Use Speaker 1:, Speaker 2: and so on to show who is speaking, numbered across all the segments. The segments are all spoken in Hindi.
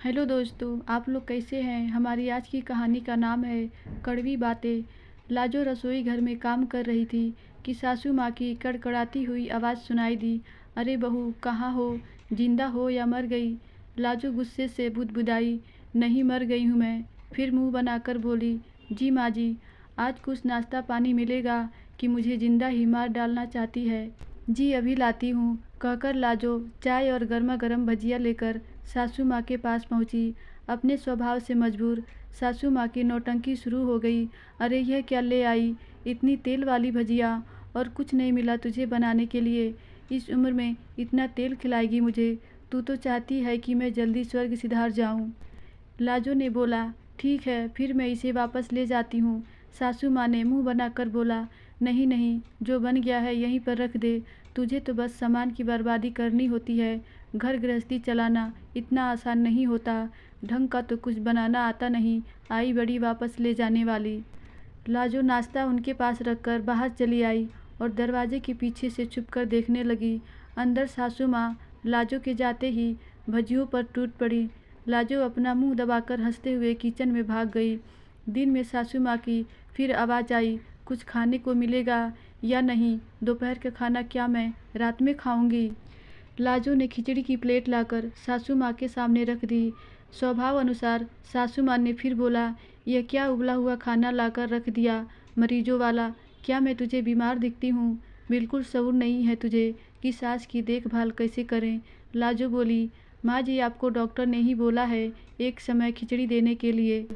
Speaker 1: हेलो दोस्तों, आप लोग कैसे हैं। हमारी आज की कहानी का नाम है कड़वी बातें। लाजो रसोई घर में काम कर रही थी कि सासू माँ की कड़कड़ाती हुई आवाज़ सुनाई दी। अरे बहू, कहाँ हो? जिंदा हो या मर गई? लाजो गुस्से से बुदबुदाई, नहीं मर गई हूँ मैं। फिर मुंह बनाकर बोली, जी माँ जी, आज कुछ नाश्ता पानी मिलेगा कि मुझे जिंदा ही मार डालना चाहती है? जी अभी लाती हूँ, कहकर लाजो चाय और गर्मा गर्म भजिया लेकर सासू माँ के पास पहुँची। अपने स्वभाव से मजबूर सासू माँ की नौटंकी शुरू हो गई। अरे यह क्या ले आई, इतनी तेल वाली भजिया, और कुछ नहीं मिला तुझे बनाने के लिए? इस उम्र में इतना तेल खिलाएगी मुझे? तू तो चाहती है कि मैं जल्दी स्वर्ग सिधार जाऊँ। लाजो ने बोला, ठीक है फिर मैं इसे वापस ले जाती हूँ। सासू माँ ने मुंह बनाकर बोला, नहीं नहीं, जो बन गया है यहीं पर रख दे। तुझे तो बस सामान की बर्बादी करनी होती है। घर गृहस्थी चलाना इतना आसान नहीं होता। ढंग का तो कुछ बनाना आता नहीं, आई बड़ी वापस ले जाने वाली। लाजो नाश्ता उनके पास रखकर बाहर चली आई और दरवाजे के पीछे से छुपकर देखने लगी। अंदर सासू माँ लाजो के जाते ही भजियों पर टूट पड़ी। लाजो अपना मुंह दबाकर हंसते हुए किचन में भाग गई। दिन में सासू माँ की फिर आवाज़ आई, कुछ खाने को मिलेगा या नहीं? दोपहर का खाना क्या मैं रात में खाऊंगी? लाजो ने खिचड़ी की प्लेट लाकर सासू माँ के सामने रख दी। स्वभाव अनुसार सासू माँ ने फिर बोला, यह क्या उबला हुआ खाना लाकर रख दिया मरीजों वाला? क्या मैं तुझे बीमार दिखती हूँ? बिल्कुल शऊर नहीं है तुझे कि सास की देखभाल कैसे करें। लाजो बोली, माँ जी आपको डॉक्टर ने ही बोला है एक समय खिचड़ी देने के लिए।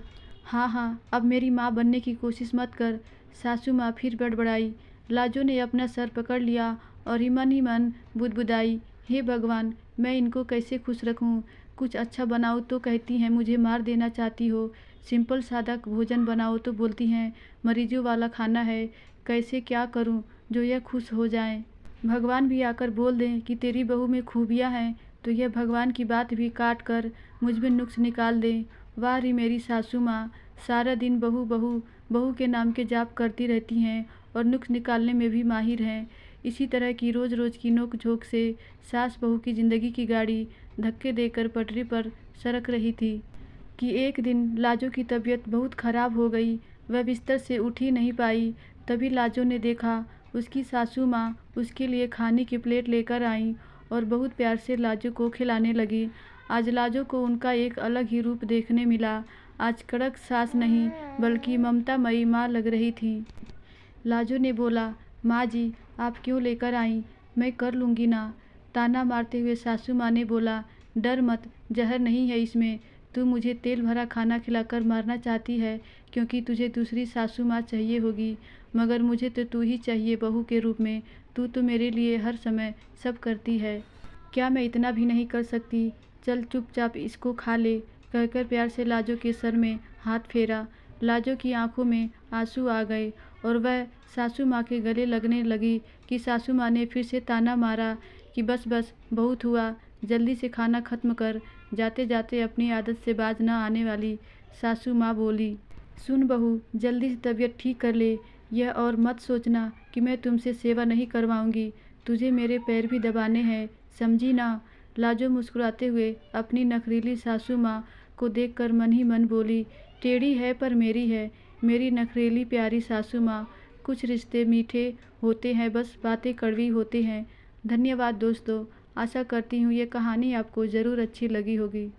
Speaker 1: हाँ हाँ, अब मेरी माँ बनने की कोशिश मत कर। सासू माँ फिर बड़बड़ाई। लाजो ने अपना सर पकड़ लिया और ही मन बुदबुदाई, हे भगवान, मैं इनको कैसे खुश रखूं? कुछ अच्छा बनाओ तो कहती हैं मुझे मार देना चाहती हो। सिंपल सादा भोजन बनाओ तो बोलती हैं मरीजों वाला खाना है। कैसे क्या करूं जो यह खुश हो जाएं? भगवान भी आकर बोल दें कि तेरी बहू में खूबियां हैं तो यह भगवान की बात भी काट कर मुझ में नुक्स निकाल दें। वाह री मेरी सासू माँ, सारा दिन बहू बहू बहू के नाम के जाप करती रहती हैं और नुक्स निकालने में भी माहिर हैं। इसी तरह की रोज़ रोज़ की नोक झोंक से सास बहू की ज़िंदगी की गाड़ी धक्के देकर पटरी पर सरक रही थी कि एक दिन लाजो की तबीयत बहुत ख़राब हो गई। वह बिस्तर से उठ ही नहीं पाई। तभी लाजो ने देखा उसकी सासू माँ उसके लिए खाने की प्लेट लेकर आई और बहुत प्यार से लाजो को खिलाने लगी। आज लाजो को उनका एक अलग ही रूप देखने मिला। आज कड़क सास नहीं बल्कि ममतामयी माँ लग रही थी। लाजो ने बोला, माँ जी आप क्यों लेकर आईं? मैं कर लूँगी ना। ताना मारते हुए सासू माँ ने बोला, डर मत, जहर नहीं है इसमें। तू मुझे तेल भरा खाना खिलाकर मारना चाहती है क्योंकि तुझे दूसरी सासू माँ चाहिए होगी, मगर मुझे तो तू ही चाहिए बहू के रूप में। तू तो मेरे लिए हर समय सब करती है। क्या मैं इतना भी नहीं कर सकती? चल चुपचाप इसको खा ले, कहकर प्यार से लाजो के सर में हाथ फेरा। लाजो की आंखों में आंसू आ गए और वह सासू माँ के गले लगने लगी कि सासू माँ ने फिर से ताना मारा कि बस बस बहुत हुआ, जल्दी से खाना खत्म कर। जाते जाते अपनी आदत से बाज न आने वाली सासू माँ बोली, सुन बहू, जल्दी से तबीयत ठीक कर ले। यह और मत सोचना कि मैं तुमसे सेवा नहीं करवाऊंगी। तुझे मेरे पैर भी दबाने हैं, समझी ना? लाजो मुस्कुराते हुए अपनी नखरीली सासू माँ को देखकर मन ही मन बोली, टेढ़ी है पर मेरी है, मेरी नखरेली प्यारी सासू माँ। कुछ रिश्ते मीठे होते हैं, बस बातें कड़वी होते हैं। धन्यवाद दोस्तों, आशा करती हूँ ये कहानी आपको ज़रूर अच्छी लगी होगी।